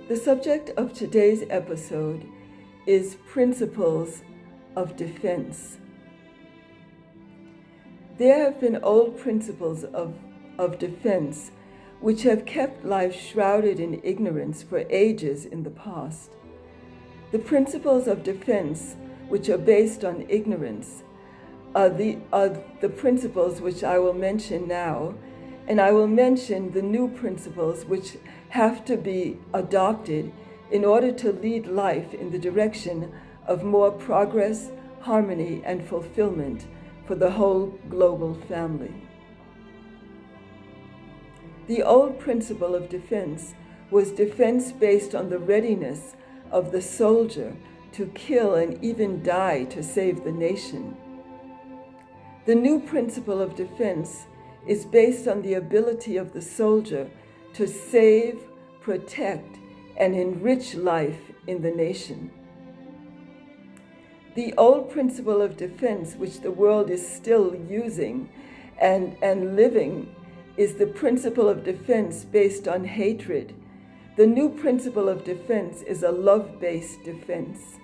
The subject of today's episode is principles of defense. There have been old principles of defense which have kept life shrouded in ignorance for ages in the past. The principles of defense which are based on ignorance are the principles which I will mention now, and I will mention the new principles which have to be adopted in order to lead life in the direction of more progress, harmony, and fulfillment for the whole global family. The old principle of defense was defense based on the readiness of the soldier to kill and even die to save the nation. The new principle of defense is based on the ability of the soldier to save, protect, and enrich life in the nation. The old principle of defense, which the world is still using and living, is the principle of defense based on hatred. The new principle of defense is a love-based defense.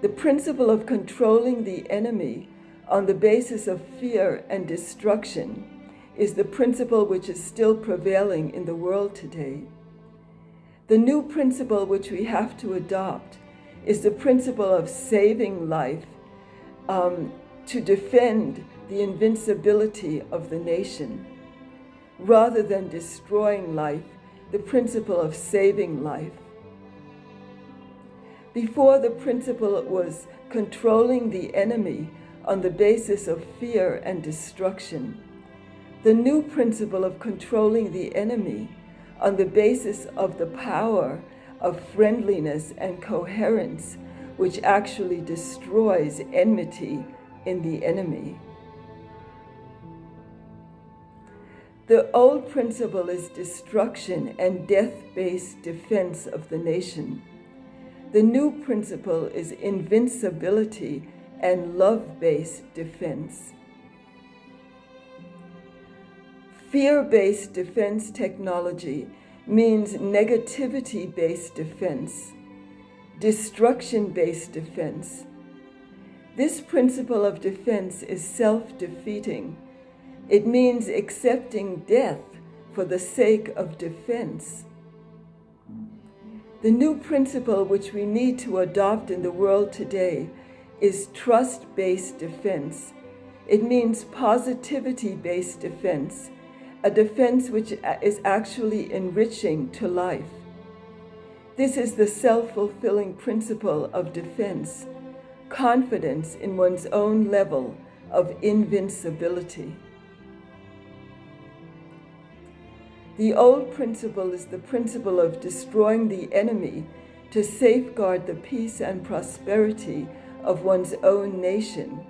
The principle of controlling the enemy on the basis of fear and destruction is the principle which is still prevailing in the world today. The new principle which we have to adopt is the principle of saving life, to defend the invincibility of the nation. Rather than destroying life, the principle of saving life. Before, the principle was controlling the enemy on the basis of fear and destruction. The new principle of controlling the enemy on the basis of the power of friendliness and coherence, which actually destroys enmity in the enemy. The old principle is destruction and death-based defense of the nation. The new principle is invincibility and love-based defense. Fear-based defense technology means negativity-based defense, destruction-based defense. This principle of defense is self-defeating. It means accepting death for the sake of defense. The new principle which we need to adopt in the world today is trust-based defense. It means positivity-based defense, a defense which is actually enriching to life. This is the self-fulfilling principle of defense, confidence in one's own level of invincibility. The old principle is the principle of destroying the enemy to safeguard the peace and prosperity of one's own nation.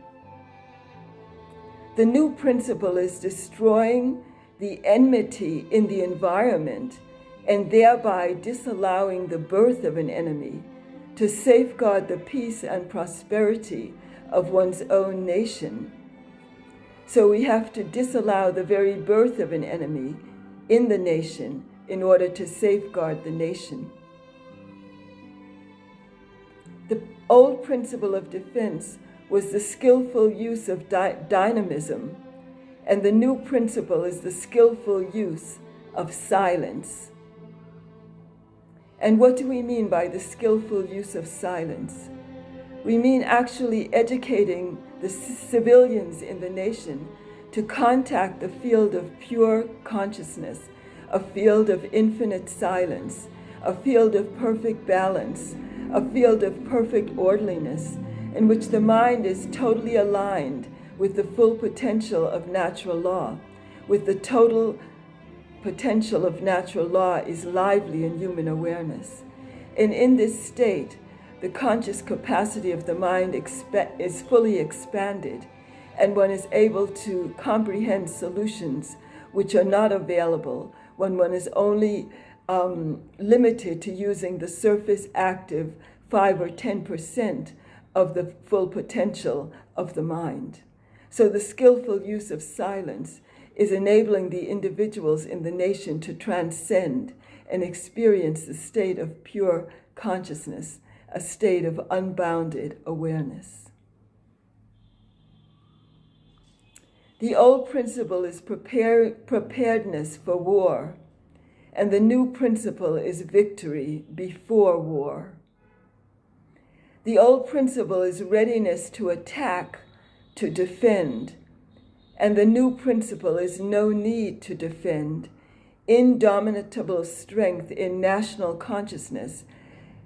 The new principle is destroying the enmity in the environment and thereby disallowing the birth of an enemy to safeguard the peace and prosperity of one's own nation. So we have to disallow the very birth of an enemy in the nation in order to safeguard the nation. The old principle of defense was the skillful use of dynamism, and the new principle is the skillful use of silence. And what do we mean by the skillful use of silence? We mean actually educating the civilians in the nation to contact the field of pure consciousness, a field of infinite silence, a field of perfect balance, a field of perfect orderliness, in which the mind is totally aligned with the full potential of natural law, with the total potential of natural law is lively in human awareness. And in this state, the conscious capacity of the mind is fully expanded, and one is able to comprehend solutions which are not available when one is only limited to using the surface active 5 or 10% of the full potential of the mind. So the skillful use of silence is enabling the individuals in the nation to transcend and experience the state of pure consciousness, a state of unbounded awareness. The old principle is preparedness for war, and the new principle is victory before war. The old principle is readiness to attack, to defend, and the new principle is no need to defend. Indomitable strength in national consciousness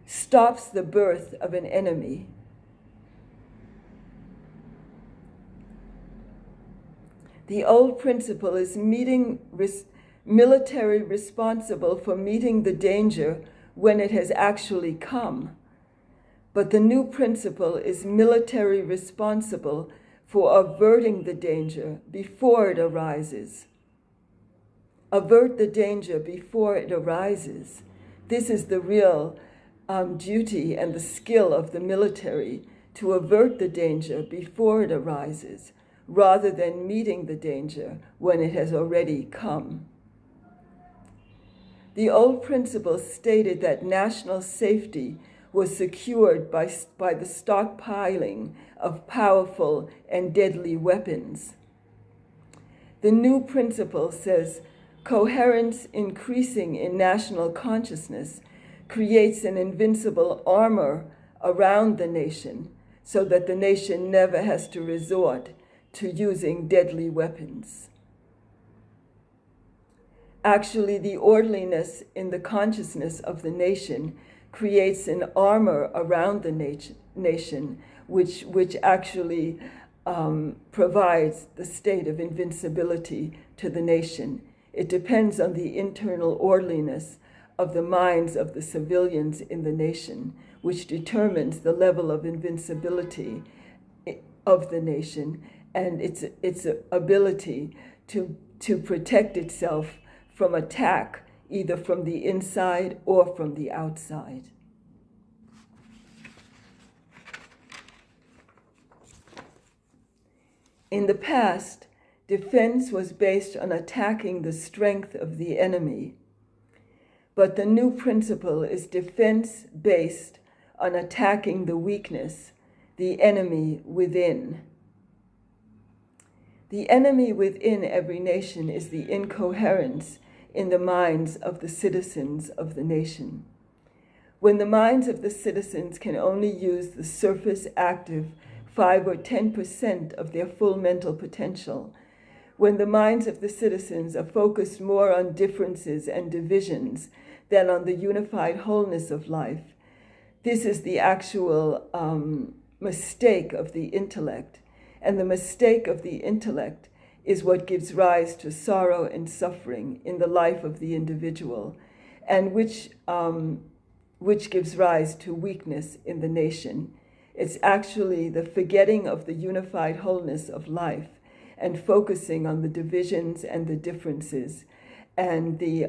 stops the birth of an enemy. The old principle is military responsible for meeting the danger when it has actually come. But the new principle is military responsible for averting the danger before it arises. Avert the danger before it arises. This is the real duty and the skill of the military, to avert the danger before it arises, rather than meeting the danger when it has already come. The old principle stated that national safety was secured by the stockpiling of powerful and deadly weapons. The new principle says coherence increasing in national consciousness creates an invincible armor around the nation, so that the nation never has to resort to using deadly weapons. Actually, the orderliness in the consciousness of the nation creates an armor around the nation, which actually provides the state of invincibility to the nation. It depends on the internal orderliness of the minds of the civilians in the nation, which determines the level of invincibility of the nation and its ability to protect itself from attack, either from the inside or from the outside. In the past, defense was based on attacking the strength of the enemy, but the new principle is defense based on attacking the weakness, the enemy within. The enemy within every nation is the incoherence in the minds of the citizens of the nation. When the minds of the citizens can only use the surface active 5 or 10% of their full mental potential, when the minds of the citizens are focused more on differences and divisions than on the unified wholeness of life, this is the actual mistake of the intellect. And the mistake of the intellect is what gives rise to sorrow and suffering in the life of the individual, and which gives rise to weakness in the nation. It's actually the forgetting of the unified wholeness of life and focusing on the divisions and the differences and the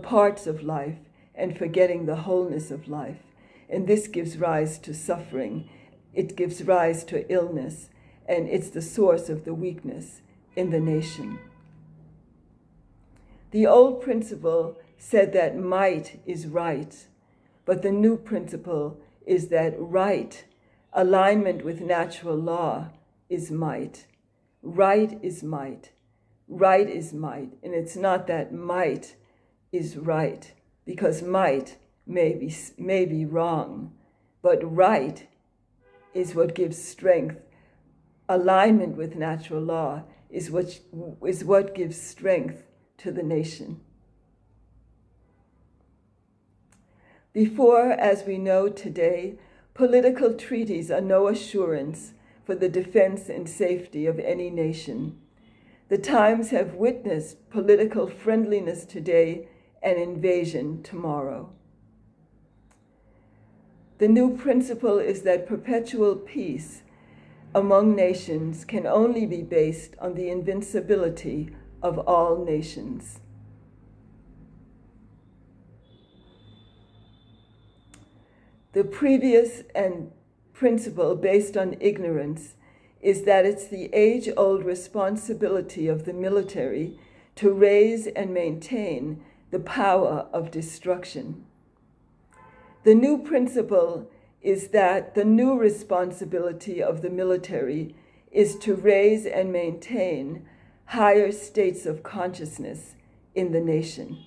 parts of life, and forgetting the wholeness of life. And this gives rise to suffering. It gives rise to illness, and it's the source of the weakness in the nation. The old principle said that might is right, but the new principle is that right, alignment with natural law, is might. Right is might. Right is might. And it's not that might is right, because might may be wrong, but right is what gives strength. Alignment with natural law is what gives strength to the nation. Before, as we know today, political treaties are no assurance for the defense and safety of any nation. The times have witnessed political friendliness today and invasion tomorrow. The new principle is that perpetual peace among nations can only be based on the invincibility of all nations. The previous principle based on ignorance is that it's the age-old responsibility of the military to raise and maintain the power of destruction. The new principle is that the new responsibility of the military is to raise and maintain higher states of consciousness in the nation.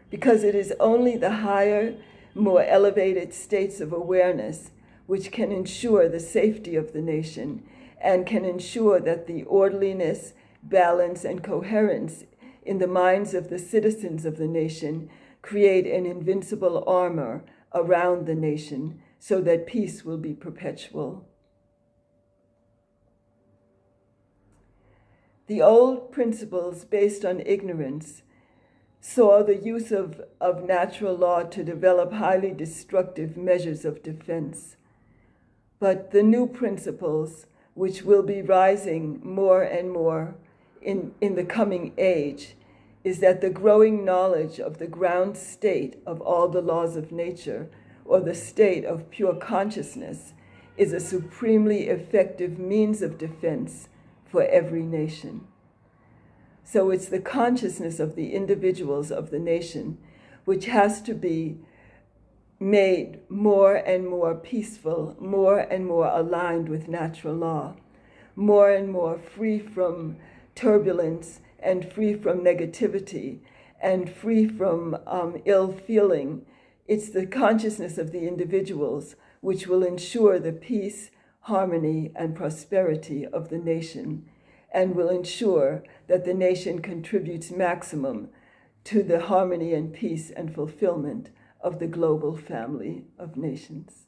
Because it is only the higher, more elevated states of awareness which can ensure the safety of the nation and can ensure that the orderliness, balance, and coherence in the minds of the citizens of the nation create an invincible armor around the nation so that peace will be perpetual. The old principles based on ignorance saw the use of natural law to develop highly destructive measures of defense. But the new principles, which will be rising more and more in the coming age, is that the growing knowledge of the ground state of all the laws of nature, or the state of pure consciousness, is a supremely effective means of defense for every nation. So it's the consciousness of the individuals of the nation which has to be made more and more peaceful, more and more aligned with natural law, more and more free from turbulence and free from negativity and free from ill feeling. It's the consciousness of the individuals which will ensure the peace, harmony, and prosperity of the nation, and will ensure that the nation contributes maximum to the harmony and peace and fulfillment of the global family of nations.